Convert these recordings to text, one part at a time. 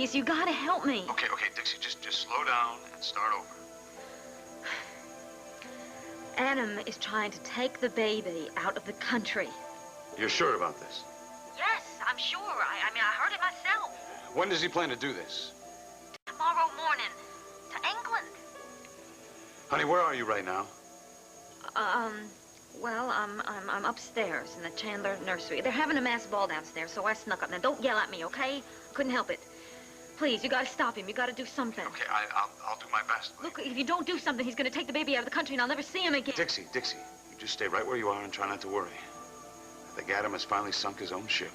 Please, you gotta help me. Okay, Dixie, just slow down and start over. Adam is trying to take the baby out of the country. You're sure about this? Yes, I'm sure. I mean, I heard it myself. When does he plan to do this? Tomorrow morning. To England. Honey, where are you right now? Well, I'm upstairs in the Chandler nursery. They're having a mass ball downstairs, so I snuck up. Now, don't yell at me, okay? Couldn't help it. Please, you gotta stop him. You gotta do something. Okay, I'll do my best. Look, if you don't do something, he's gonna take the baby out of the country and I'll never see him again. Dixie, you just stay right where you are and try not to worry. I think Adam has finally sunk his own ship.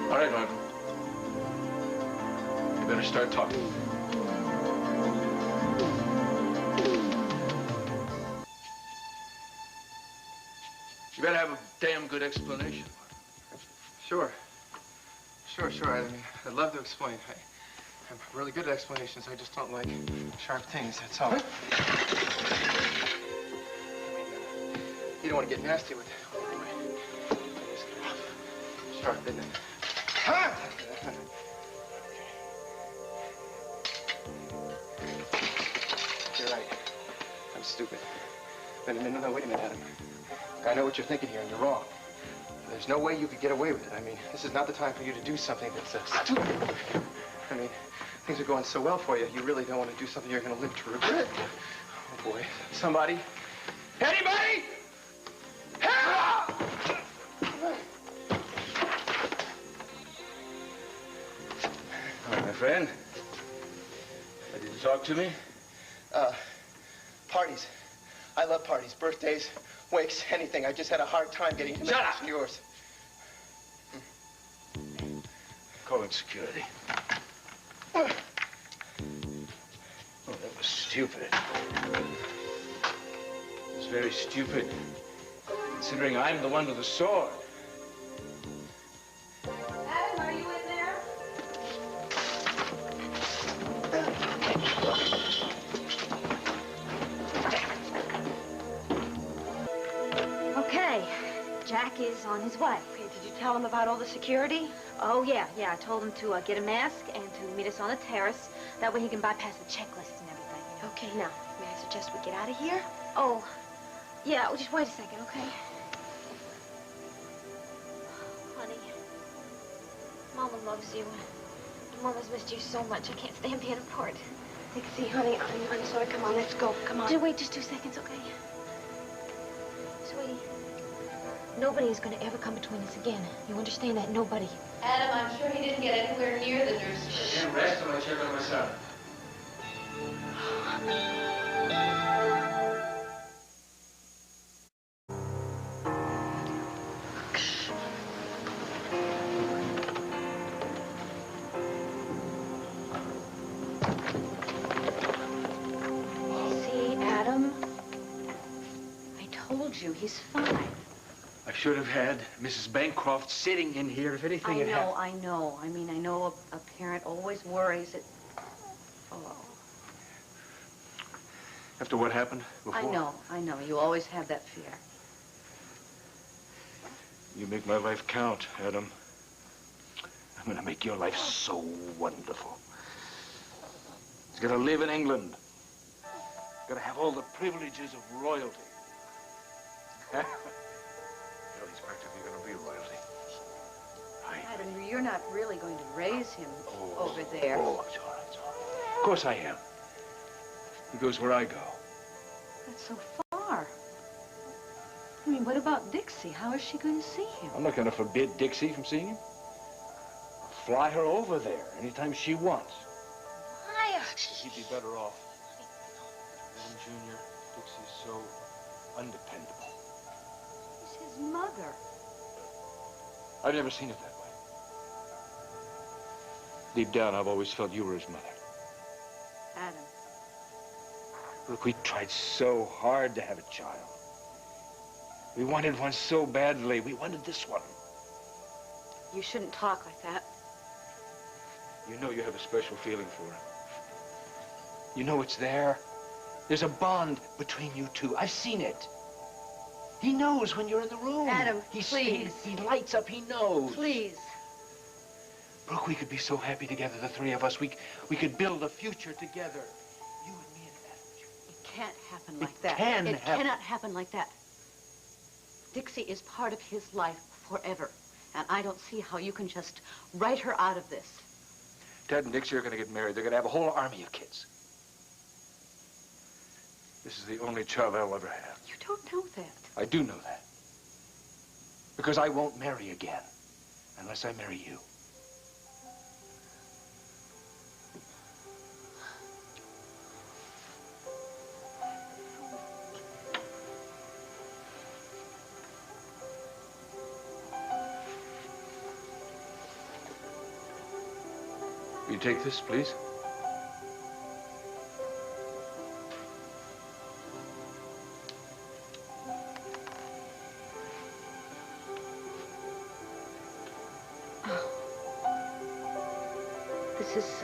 All right, Michael. You better start talking. You better have a damn good explanation. Sure. I mean, I'd love to explain. I'm really good at explanations. I just don't like sharp things, that's all. You don't want to get nasty with it. Sharp, isn't it? You're right. I'm stupid. No, wait a minute, Adam. I know what you're thinking here, and you're wrong. There's no way you could get away with it. I mean, this is not the time for you to do something that's stupid. I mean, things are going so well for you, you really don't want to do something you're going to live to regret. Oh, boy. Somebody? Anybody? Help! All right, my friend. Ready to talk to me? Parties. I love parties. Birthdays, wakes, anything. I just had a hard time getting to mention yours. Calling security. Oh, that was stupid. It was very stupid, considering I'm the one with the sword. Adam, are you in there? Okay, Jack is on his way. Okay, did you tell him about all the security? Oh, yeah. I told him to get a mask and to meet us on the terrace. That way he can bypass the checklists and everything. Okay, now, may I suggest we get out of here? Oh, yeah, well, just wait a second, okay? Honey, Mama loves you. Mama's missed you so much. I can't stand being apart. Dixie, honey, I'm sorry. Come on, let's go. Come on. Just wait just 2 seconds, okay? Sweetie, nobody is going to ever come between us again. You understand that? Nobody. Adam, I'm sure he didn't get anywhere near the nursery. I can't rest till I check on my son. See, Adam? I told you, he's fine. I should have had Mrs. Bancroft sitting in here if anything had happened. I know. I mean, I know a parent always worries that... Oh. After what happened before? I know. You always have that fear. You make my life count, Adam. I'm gonna make your life so wonderful. He's gonna live in England. He's gonna have all the privileges of royalty. He's practically gonna be royalty. Adam, you're not really going to raise him over there. Oh, it's all right, it's all right. Of course I am. He goes where I go. That's so far. I mean, what about Dixie? How is she going to see him? I'm not gonna forbid Dixie from seeing him. I'll fly her over there anytime she wants. Why? He'd be better off. Adam Jr., Dixie's so undependable. He's his mother. I've never seen it that way. Deep down, I've always felt you were his mother. Adam. Look, we tried so hard to have a child. We wanted one so badly. We wanted this one. You shouldn't talk like that. You know you have a special feeling for him. You know it's there. There's a bond between you two. I've seen it. He knows when you're in the room. Adam, please. He lights up. He knows. Please. Brooke, we could be so happy together, the three of us. We could build a future together. You and me and Adam. It can't happen like that. It cannot happen like that. Dixie is part of his life forever. And I don't see how you can just write her out of this. Dad and Dixie are going to get married. They're going to have a whole army of kids. This is the only child I'll ever have. You don't know that. I do know that. Because I won't marry again unless I marry you. Will you take this, please? This is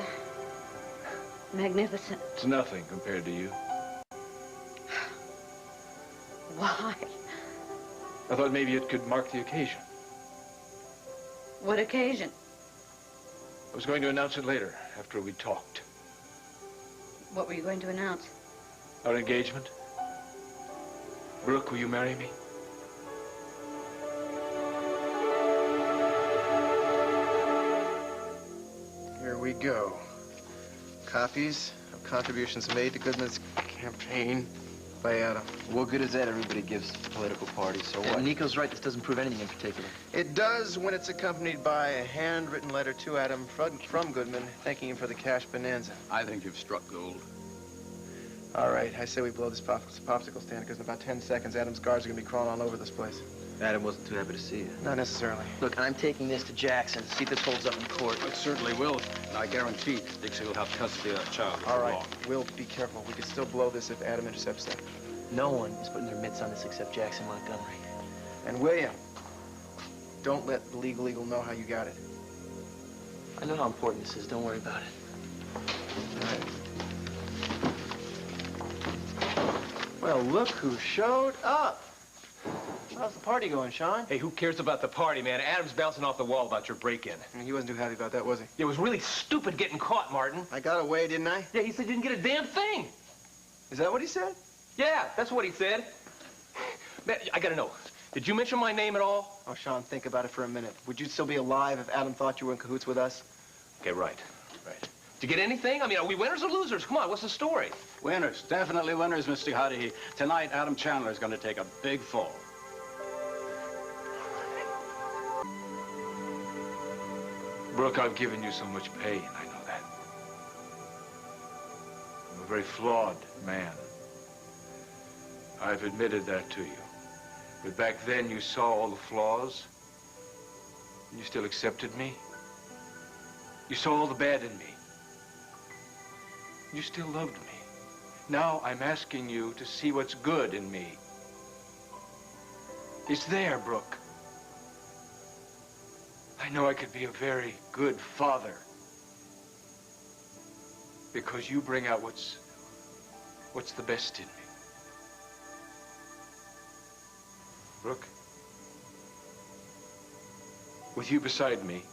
magnificent. It's nothing compared to you. Why? I thought maybe it could mark the occasion. What occasion? I was going to announce it later, after we talked. What were you going to announce? Our engagement. Brooke, will you marry me? Here we go. Copies of contributions made to Goodman's campaign by Adam. What good is that? Everybody gives political parties, so what? Nico's right. This doesn't prove anything in particular. It does when it's accompanied by a handwritten letter to Adam from Goodman thanking him for the cash bonanza. I think you've struck gold. All right, I say we blow this popsicle stand because in about 10 seconds, Adam's guards are going to be crawling all over this place. Adam wasn't too happy to see you. Not necessarily. Look, I'm taking this to Jackson to see if this holds up in court. It certainly will, and I guarantee Dixie will have custody of that child. All right, we'll be careful. We can still blow this if Adam intercepts that. No one is putting their mitts on this except Jackson Montgomery. And William, don't let the legal eagle know how you got it. I know how important this is. Don't worry about it. All right. Well, look who showed up. How's the party going, Sean? Hey, who cares about the party, man? Adam's bouncing off the wall about your break-in. He wasn't too happy about that, was he? It was really stupid getting caught, Martin. I got away, didn't I? Yeah, he said you didn't get a damn thing. Is that what he said? Yeah, that's what he said. Man, I gotta know, did you mention my name at all? Oh, Sean, think about it for a minute. Would you still be alive if Adam thought you were in cahoots with us? Okay, right. Did you get anything? I mean, are we winners or losers? Come on, what's the story? Winners, definitely winners, Mr. Huddy. Tonight, Adam Chandler is going to take a big fall. Brooke, I've given you so much pain. I know that. I'm a very flawed man. I've admitted that to you. But back then, you saw all the flaws, and you still accepted me. You saw all the bad in me. You still loved me. Now I'm asking you to see what's good in me. It's there, Brooke. I know I could be a very good father. Because you bring out what's the best in me. Brooke, with you beside me,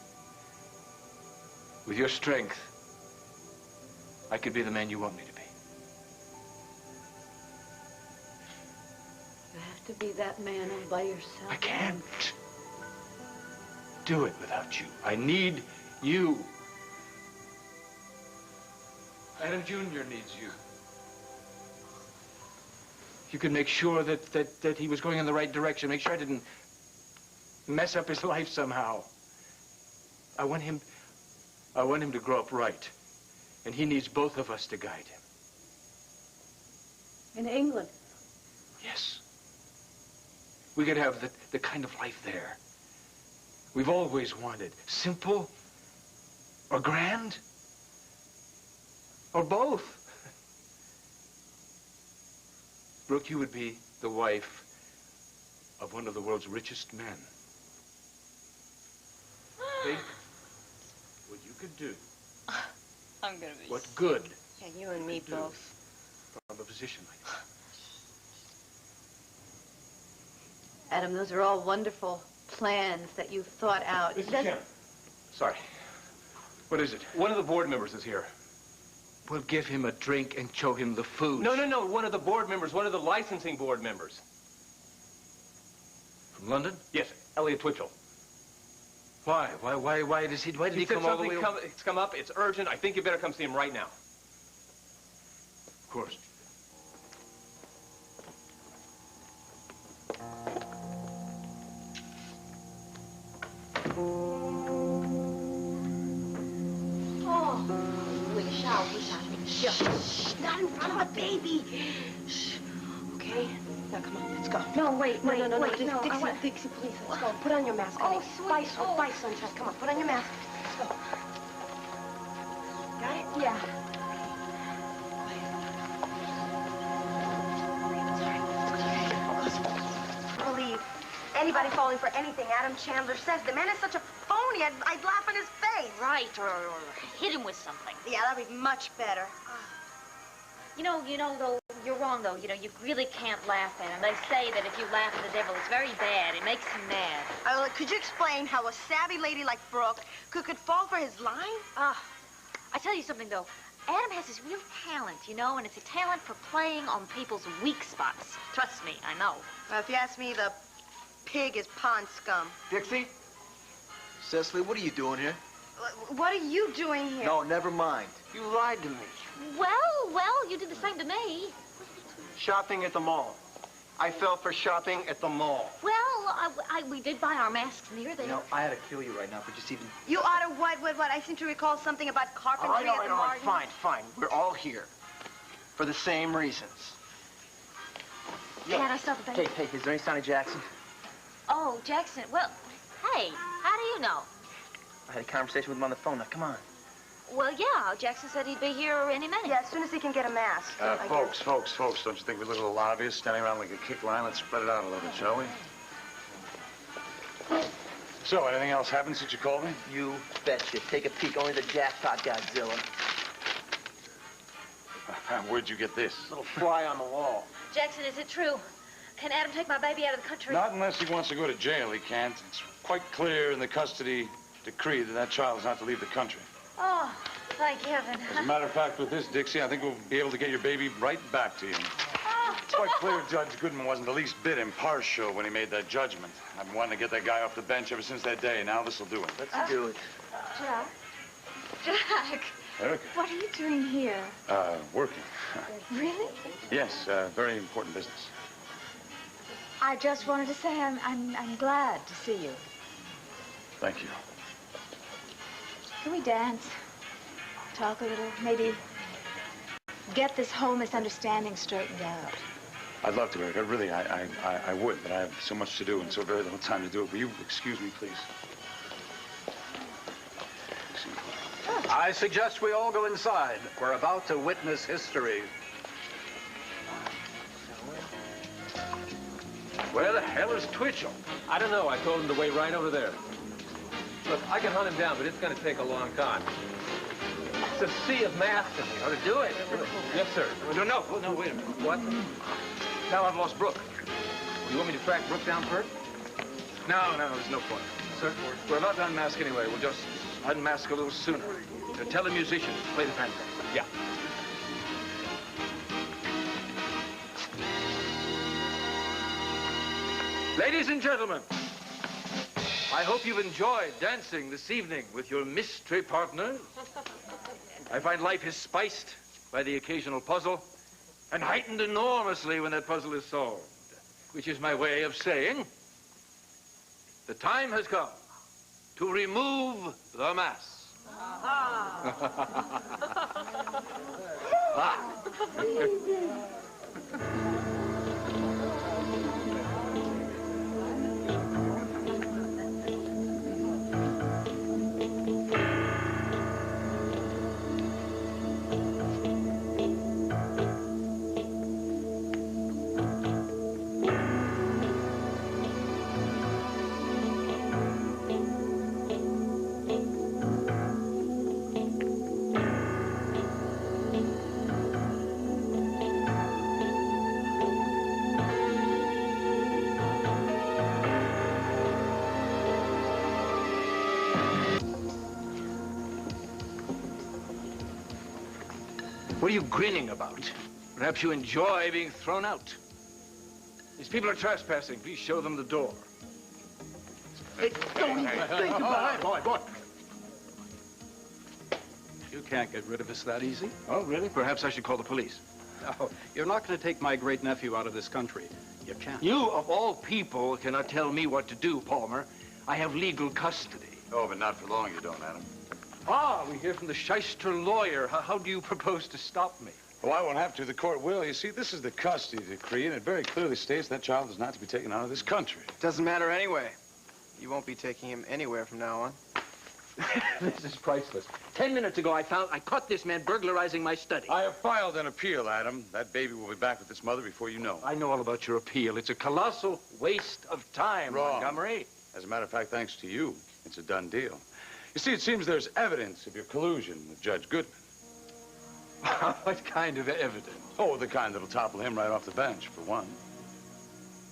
with your strength, I could be the man you want me to be. You have to be that man all by yourself. I can't do it without you. I need you. Adam Jr. needs you. You can make sure that he was going in the right direction. Make sure I didn't mess up his life somehow. I want him to grow up right. And he needs both of us to guide him. In England? Yes. We could have the kind of life there we've always wanted. Simple Or grand? Or both? Brooke, you would be the wife of one of the world's richest men. Think what you could do. I'm gonna be... What good Yeah, you and me both. from a position like that. Adam, those are all wonderful plans that you've thought out. It Mr. doesn't... Chairman. Sorry. What is it? One of the board members is here. We'll give him a drink and show him the food. No, one of the board members, one of the licensing board members. From London? Yes, Elliot Twitchell. Why? Why did he come all the way? It's come up, it's urgent. I think you better come see him right now. Of course. Not in front of the baby. Shh. Okay. Now come on, let's go. No, wait. Dixie, please, let's go. Put on your mask, honey. Sweet. Bye, sunshine. Come on, put on your mask. Let's go. Got it? Yeah. Believe anybody falling for anything Adam Chandler says. The man is such a phony. I'd laugh in his face. Right, or hit him with something. Yeah, that'd be much better. You know, though, you're wrong, though. You really can't laugh at him. They say that if you laugh at the devil, it's very bad. It makes him mad. Could you explain how a savvy lady like Brooke could fall for his line? I tell you something, though. Adam has this real talent, and it's a talent for playing on people's weak spots. Trust me, I know. Well, if you ask me, the pig is pond scum. Dixie? Cecily, what are you doing here? What are you doing here? No, never mind. You lied to me. Well, you did the same to me. Shopping at the mall. I fell for shopping at the mall. Well, we did buy our masks near there. You know, I had to kill you right now for just even... You ought to what? I seem to recall something about carpentry at the Martin. Fine. We're all here for the same reasons. Can I stop the baby? Hey, is there any sign of Jackson? Oh, Jackson. Well, hey, how do you know? I had a conversation with him on the phone. Now, come on. Well, yeah, Jackson said he'd be here any minute. Yeah, as soon as he can get a mask. Folks, don't you think we're a little obvious standing around like a kick line? Let's spread it out a little bit, shall we? So, anything else happened since you called me? You betcha. Take a peek. Only the jackpot Godzilla. Where'd you get this? Little fly on the wall. Jackson, is it true? Can Adam take my baby out of the country? Not unless he wants to go to jail, he can't. It's quite clear in the custody decree that child is not to leave the country. Oh, thank heaven. As a matter of fact, with this, Dixie, I think we'll be able to get your baby right back to you. It's quite clear Judge Goodman wasn't the least bit impartial when he made that judgment. I've been wanting to get that guy off the bench ever since that day. Now this'll do it. Let's do it. Jack. Erica. What are you doing here? Working. Really? Yes, very important business. I just wanted to say I'm glad to see you. Thank you. Can we dance? Talk a little? Maybe get this whole misunderstanding straightened out. I'd love to, Erica. Really, I would, but I have so much to do and so very little time to do it. Will you excuse me, please? I suggest we all go inside. We're about to witness history. Where the hell is Twitchell? I don't know. I told him to wait right over there. Look, I can hunt him down, but it's going to take a long time. It's a sea of masks in here. How to do it? Yes, sir. No, wait a minute. What? Now I've lost Brooke. You want me to track Brooke down first? No, there's no point. Sir, We're about to unmask anyway. We'll just unmask a little sooner. Tell the musicians to play the fanfare. Yeah. Ladies and gentlemen, I hope you've enjoyed dancing this evening with your mystery partners. I find life is spiced by the occasional puzzle and heightened enormously when that puzzle is solved, which is my way of saying the time has come to remove the mask. What are you grinning about? Perhaps you enjoy being thrown out. These people are trespassing. Please show them the door. Hey, don't even think about it. Boy. You can't get rid of us that easy. Oh, really? Perhaps I should call the police. No, you're not going to take my great-nephew out of this country. You can't. You, of all people, cannot tell me what to do, Palmer. I have legal custody. Oh, but not for long you don't, Adam. Ah, we hear from the shyster lawyer. How do you propose to stop me? Well, I won't have to. The court will. You see, this is the custody decree, and it very clearly states that child is not to be taken out of this country. Doesn't matter anyway. You won't be taking him anywhere from now on. This is priceless. 10 minutes ago, I caught this man burglarizing my study. I have filed an appeal, Adam. That baby will be back with its mother before you know. I know all about your appeal. It's a colossal waste of time, Wrong. Montgomery. As a matter of fact, thanks to you, it's a done deal. You see, it seems there's evidence of your collusion with Judge Goodman. What kind of evidence? Oh, the kind that'll topple him right off the bench, for one.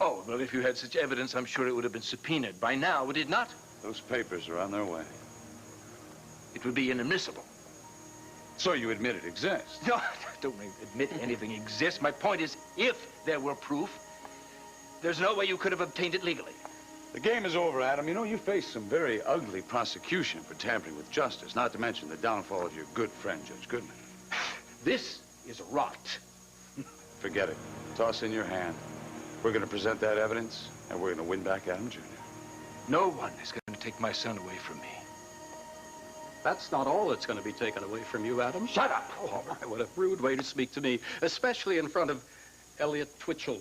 Oh, well, if you had such evidence, I'm sure it would have been subpoenaed by now, would it not? Those papers are on their way. It would be inadmissible. So you admit it exists? No, don't admit anything exists. My point is, if there were proof, there's no way you could have obtained it legally. The game is over, Adam. You know, you face some very ugly prosecution for tampering with justice, not to mention the downfall of your good friend, Judge Goodman. This is rot. Forget it. Toss in your hand. We're going to present that evidence, and we're going to win back Adam Jr. No one is going to take my son away from me. That's not all that's going to be taken away from you, Adam. Shut up! Oh, my, what a rude way to speak to me, especially in front of Elliot Twitchell.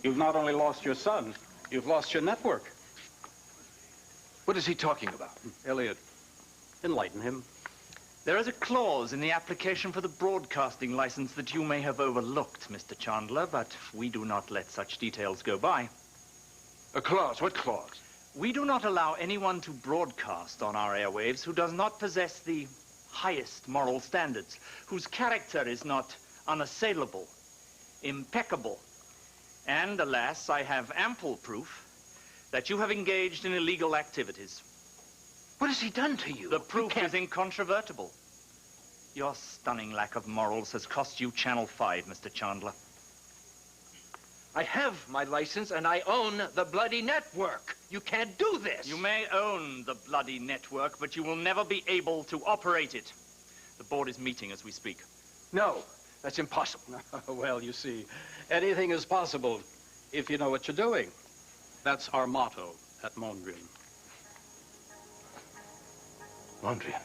You've not only lost your son, you've lost your network. What is he talking about? Elliot, enlighten him. There is a clause in the application for the broadcasting license that you may have overlooked, Mr. Chandler, but we do not let such details go by. A clause? What clause? We do not allow anyone to broadcast on our airwaves who does not possess the highest moral standards, whose character is not unassailable, impeccable. And, alas, I have ample proof that you have engaged in illegal activities. What has he done to you? The proof is incontrovertible. Your stunning lack of morals has cost you Channel 5, Mr. Chandler. I have my license, and I own the bloody network. You can't do this. You may own the bloody network, but you will never be able to operate it. The board is meeting as we speak. No, that's impossible. Well, you see, anything is possible if you know what you're doing. That's our motto at Mondrian. Mondrian.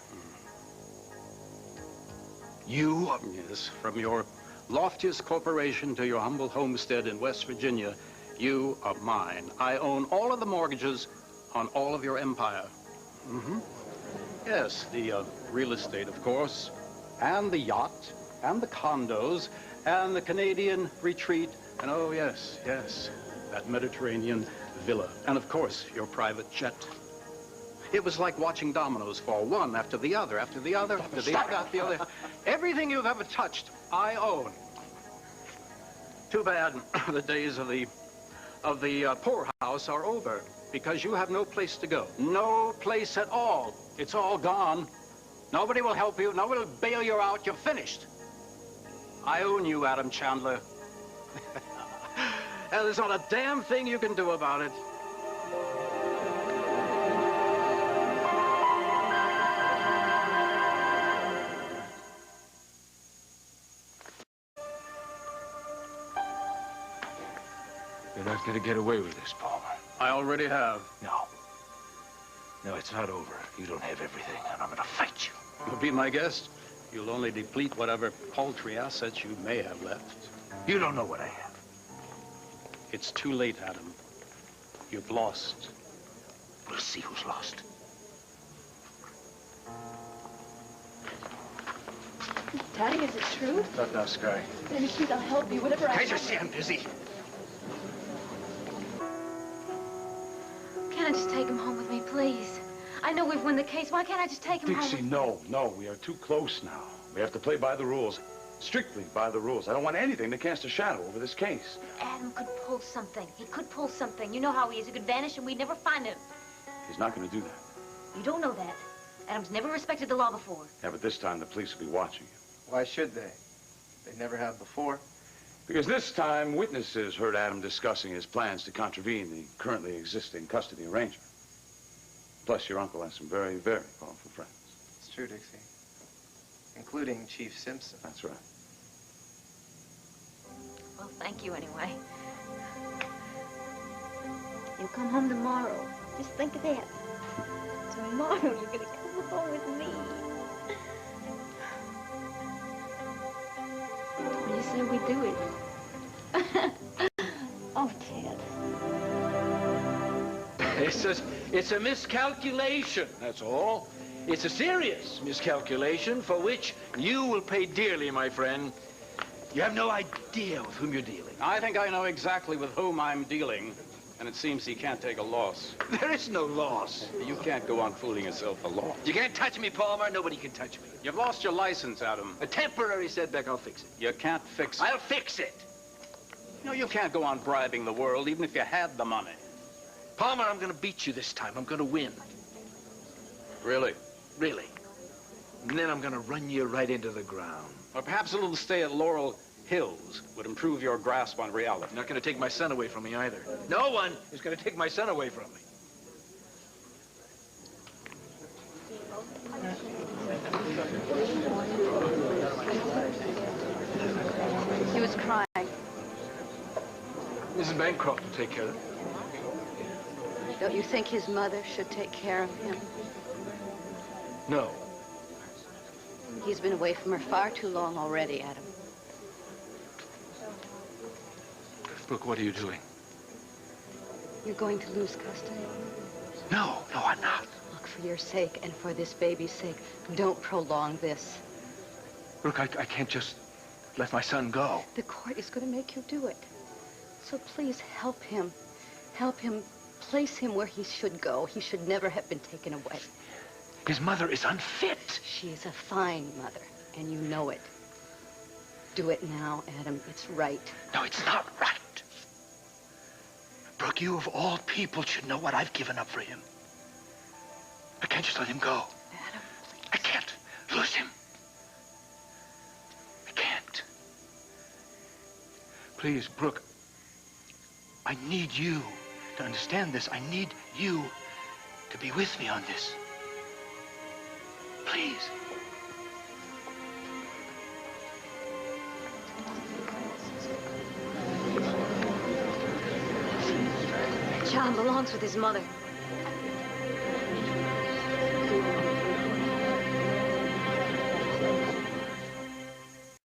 You? Yes, from your loftiest corporation to your humble homestead in West Virginia, you are mine. I own all of the mortgages on all of your empire. Mm-hmm. Yes, the real estate, of course, and the yacht, and the condos, and the Canadian retreat, and oh, yes, that Mediterranean villa, and of course, your private jet. It was like watching dominoes fall, one after the other, after the other, after the other, after the other. Everything you've ever touched, I own. Too bad the days of the poorhouse are over, because you have no place to go. No place at all. It's all gone. Nobody will help you. Nobody will bail you out. You're finished. I own you, Adam Chandler. And there's not a damn thing you can do about it. You're not going to get away with this, Palmer. I already have. No. No, it's not over. You don't have everything, and I'm going to fight you. You'll be my guest. You'll only deplete whatever paltry assets you may have left. You don't know what I have. It's too late, Adam. You've lost. We'll see who's lost. Daddy, is it true? Not now, Sky. Then please, I'll help you, whatever I Can't you see I'm busy? Can't I just take him home with me, please? I know we've won the case. Why can't I just take him home? Dixie, no. We are too close now. We have to play by the rules. Strictly by the rules. I don't want anything to cast a shadow over this case. Adam could pull something. He could pull something. You know how he is. He could vanish and we'd never find him. He's not going to do that. You don't know that. Adam's never respected the law before. Yeah, but this time the police will be watching you. Why should they? They never have before. Because this time, witnesses heard Adam discussing his plans to contravene the currently existing custody arrangement. Plus, your uncle has some very, very powerful friends. It's true, Dixie. Including Chief Simpson. That's right. Well, thank you anyway. You'll come home tomorrow. Just think of that. Tomorrow you're gonna come home with me. You said we'd do it. Oh, Ted. It's a miscalculation, that's all. It's a serious miscalculation for which you will pay dearly, my friend. You have no idea with whom you're dealing. I think I know exactly with whom I'm dealing, and it seems he can't take a loss. There is no loss. You can't go on fooling yourself a loss. You can't touch me, Palmer. Nobody can touch me. You've lost your license, Adam. A temporary setback, I'll fix it. You can't fix it. I'll fix it. No, you can't go on bribing the world, even if you had the money. Palmer, I'm going to beat you this time. I'm going to win. Really? Really. And then I'm going to run you right into the ground. Or perhaps a little stay at Laurel Hills would improve your grasp on reality. You're not going to take my son away from me either. No one is going to take my son away from me. He was crying. Mrs. Bancroft will take care of it. Don't you think his mother should take care of him? No. He's been away from her far too long already, Adam. Brooke, what are you doing? You're going to lose custody. No, I'm not. Look, for your sake and for this baby's sake, don't prolong this. Brooke, I can't just let my son go. The court is going to make you do it. So please help him. Help him. Place him where he should go. He should never have been taken away. His mother is unfit. She is a fine mother, and you know it. Do it now, Adam. It's right. No, it's not right. Brooke, you of all people should know what I've given up for him. I can't just let him go. Adam, please. I can't lose him. I can't. Please, Brooke, I need you to understand this. I need you to be with me on this. Please. John belongs with his mother.